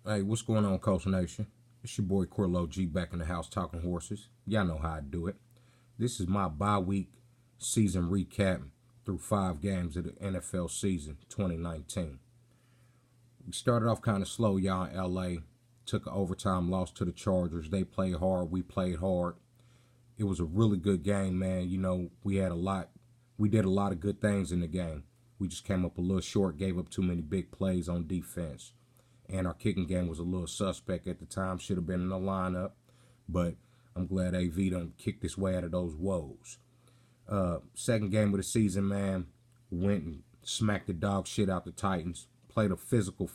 Hey, what's going on, Coach Nation? It's your boy Corlo-G back in the house talking horses. Y'all know how I do it. This is my bye-week season recap through 5 games of the NFL season 2019. We started off kind of slow, y'all, in LA. Took an overtime loss to the Chargers. They played hard. We played hard. It was a really good game, man. You know, we did a lot of good things in the game. We just came up a little short, gave up too many big plays on defense. And our kicking game was a little suspect at the time. Should have been in the lineup. But I'm glad AV done kicked his way out of those woes. Second game of the season, man. Went and smacked the dog shit out the Titans. Played a physical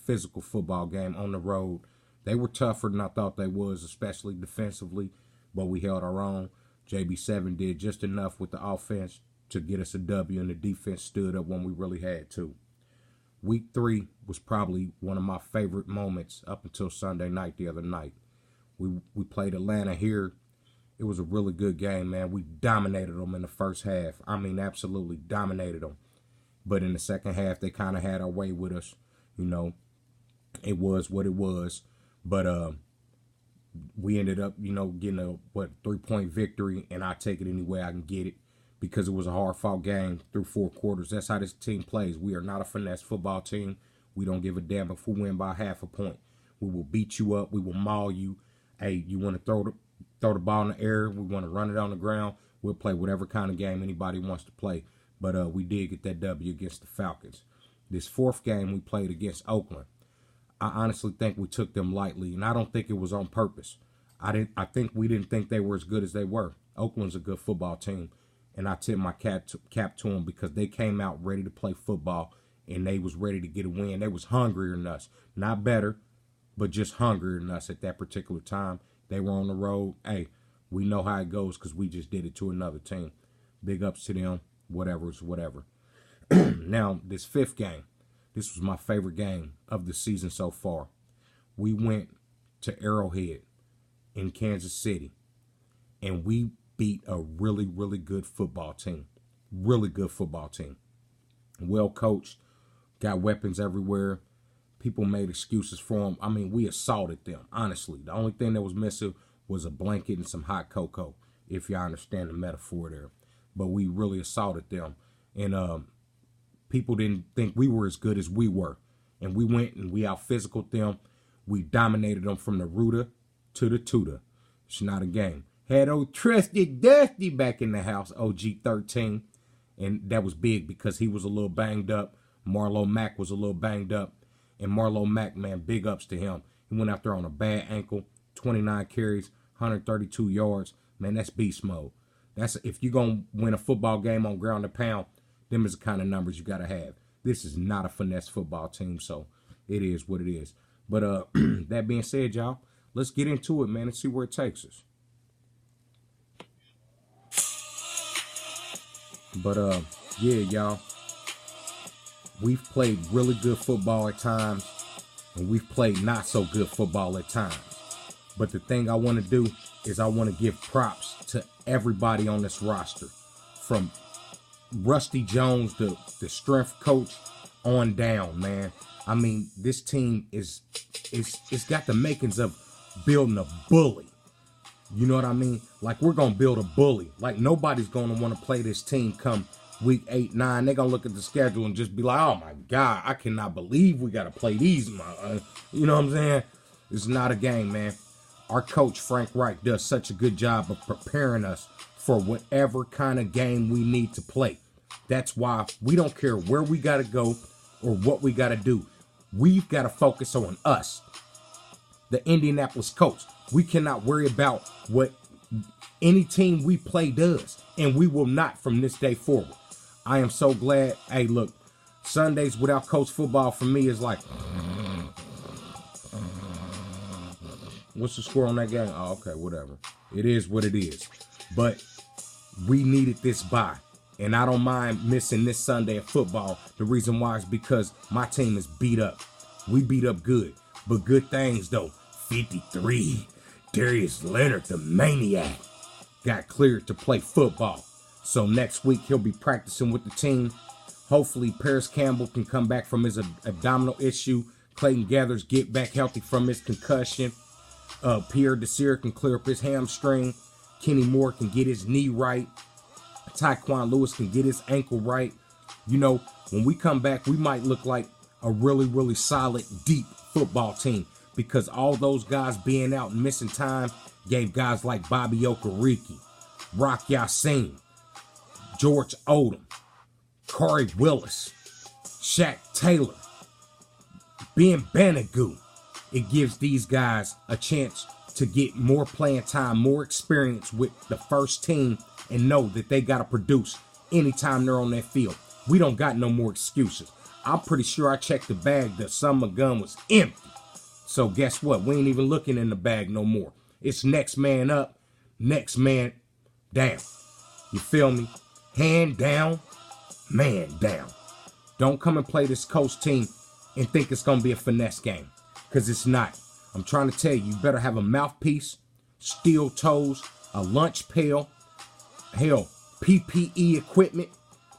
football game on the road. They were tougher than I thought they was, especially defensively. But we held our own. JB7 did just enough with the offense to get us a W, and the defense stood up when we really had to. Week 3 was probably one of my favorite moments up until Sunday night the other night. We played Atlanta here. It was a really good game, man. We dominated them in the first half. I mean, absolutely dominated them. But in the second half, they kind of had our way with us. You know, it was what it was. But we ended up, getting a 3-point victory, and I take it any way I can get it, because it was a hard-fought game through 4 quarters. That's how this team plays. We are not a finesse football team. We don't give a damn if we win by half a point. We will beat you up. We will maul you. Hey, you want to throw the ball in the air? We want to run it on the ground. We'll play whatever kind of game anybody wants to play. But we did get that W against the Falcons. This 4th game we played against Oakland, I honestly think we took them lightly, and I don't think it was on purpose. I think we didn't think they were as good as they were. Oakland's a good football team. And I tip my cap to them, because they came out ready to play football, and they was ready to get a win. They was hungrier than us. Not better, but just hungrier than us at that particular time. They were on the road. Hey, we know how it goes, because we just did it to another team. Big ups to them. Whatever is whatever. Now, this 5th game, this was my favorite game of the season so far. We went to Arrowhead in Kansas City, and we beat a really, really good football team. Really good football team. Well coached. Got weapons everywhere. People made excuses for them. I mean, we assaulted them, honestly. The only thing that was missing was a blanket and some hot cocoa, if y'all understand the metaphor there. But we really assaulted them. And people didn't think we were as good as we were. And we went and we out-physicaled them. We dominated them from the rooter to the tutor. It's not a game. Had old Trusty Dusty back in the house, OG13. And that was big because he was a little banged up. Marlo Mack was a little banged up. And Marlo Mack, man, big ups to him. He went out there on a bad ankle, 29 carries, 132 yards. Man, that's beast mode. That's if you're going to win a football game on ground and pound, them is the kind of numbers you got to have. This is not a finesse football team, so it is what it is. But that being said, y'all, let's get into it, man, and see where it takes us. But, yeah, y'all, we've played really good football at times, and we've played not so good football at times. But the thing I want to do is I want to give props to everybody on this roster, from Rusty Jones, the strength coach, on down, man. I mean, this team it's got the makings of building a bully. You know what I mean? Like, we're going to build a bully. Like, nobody's going to want to play this team come week 8, 9. They're going to look at the schedule and just be like, oh, my God, I cannot believe we got to play these. You know what I'm saying? It's not a game, man. Our coach, Frank Reich, does such a good job of preparing us for whatever kind of game we need to play. That's why we don't care where we got to go or what we got to do. We've got to focus on us, the Indianapolis Colts. We cannot worry about what any team we play does, and we will not from this day forward. I am so glad. Hey, look, Sundays without coach football for me is like, what's the score on that game? Oh, okay, whatever. It is what it is. But we needed this bye, and I don't mind missing this Sunday of football. The reason why is because my team is beat up. We beat up good, but good things, though. 53. Darius Leonard, the maniac, got cleared to play football. So next week, he'll be practicing with the team. Hopefully, Paris Campbell can come back from his abdominal issue Clayton Gathers get back healthy from his concussion. Pierre Desir can clear up his hamstring. Kenny Moore can get his knee right. Tyquan Lewis can get his ankle right. You know, when we come back, we might look like a really, really solid, deep football team, because all those guys being out and missing time gave guys like Bobby Okereke, Rock Yassin, George Odom, Corey Willis, Shaq Taylor, Ben Banagoo. It gives these guys a chance to get more playing time, more experience with the first team, and know that they got to produce anytime they're on that field. We don't got no more excuses. I'm pretty sure I checked the bag. The summer gun was empty. So guess what? We ain't even looking in the bag no more. It's next man up, next man down. You feel me? Hand down, man down. Don't come and play this coach team and think it's going to be a finesse game, because it's not. I'm trying to tell you, you better have a mouthpiece, steel toes, a lunch pail, hell, PPE equipment,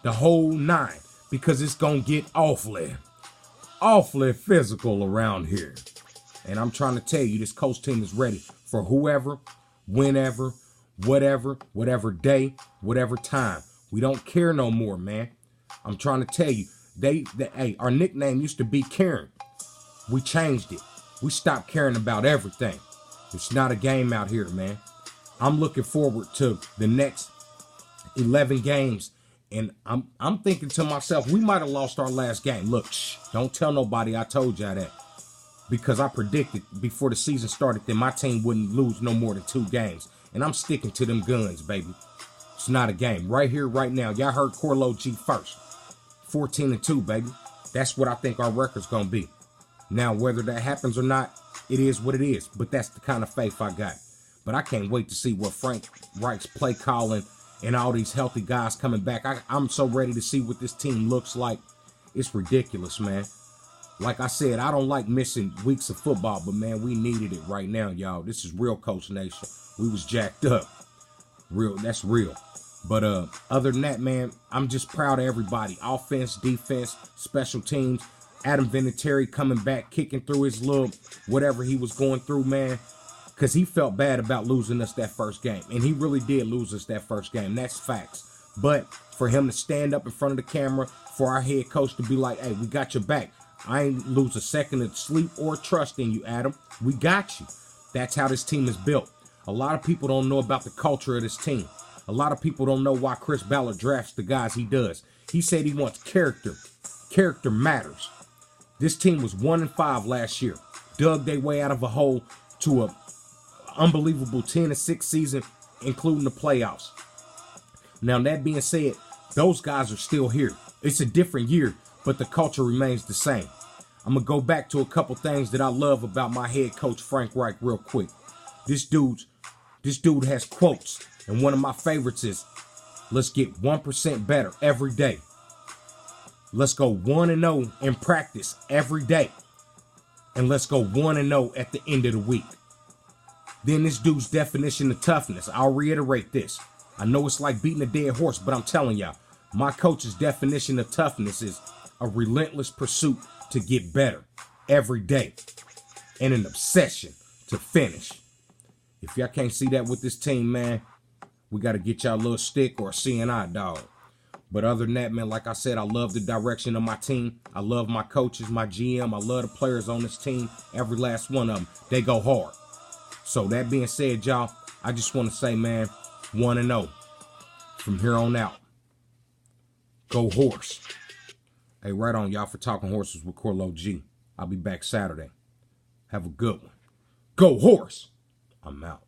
the whole nine, because it's going to get awfully physical around here. And I'm trying to tell you, this coach team is ready for whoever, whenever, whatever day, whatever time. We don't care no more, man. I'm trying to tell you, hey, our nickname used to be Karen. We changed it. We stopped caring about everything. It's not a game out here, man. I'm looking forward to the next 11 games, and I'm thinking to myself, we might have lost our last game. Look, don't tell nobody I told y'all that, because I predicted before the season started that my team wouldn't lose no more than 2 games, and I'm sticking to them guns, baby. It's not a game. Right here, right now. Y'all heard Corlo-G first. 14-2, baby. That's what I think our record's going to be. Now, whether that happens or not, it is what it is. But that's the kind of faith I got. But I can't wait to see what Frank Reich's play calling and all these healthy guys coming back. I'm so ready to see what this team looks like. It's ridiculous, man. Like I said, I don't like missing weeks of football, but, man, we needed it right now, y'all. This is real, Coach Nation. We was jacked up. Real, that's real. But other than that, man, I'm just proud of everybody. Offense, defense, special teams. Adam Vinatieri coming back, kicking through his little whatever he was going through, man, because he felt bad about losing us that first game. And he really did lose us that first game. That's facts. But for him to stand up in front of the camera, for our head coach to be like, hey, we got your back. I ain't lose a second of sleep or trust in you, Adam. We got you. That's how this team is built. A lot of people don't know about the culture of this team. A lot of people don't know why Chris Ballard drafts the guys he does. He said he wants character. Character matters. This team was 1-5 last year. Dug their way out of a hole to a unbelievable 10-6 season, including the playoffs. Now, that being said, those guys are still here. It's a different year, but the culture remains the same. I'm going to go back to a couple things that I love about my head coach, Frank Reich, real quick. This dude has quotes, and one of my favorites is, let's get 1% better every day. Let's go 1-0 in practice every day. And let's go 1-0 at the end of the week. Then this dude's definition of toughness. I'll reiterate this. I know it's like beating a dead horse, but I'm telling y'all, my coach's definition of toughness is a relentless pursuit to get better every day and an obsession to finish. If y'all can't see that with this team, man, we got to get y'all a little stick or a CNI dog. But other than that, man, like I said, I love the direction of my team. I love my coaches, my GM. I love the players on this team. Every last one of them. They go hard. So that being said, y'all, I just want to say, man, 1-0 from here on out. Go horse. Hey, right on, y'all, for Talking Horses with Corlo-G. I'll be back Saturday. Have a good one. Go horse. I'm out.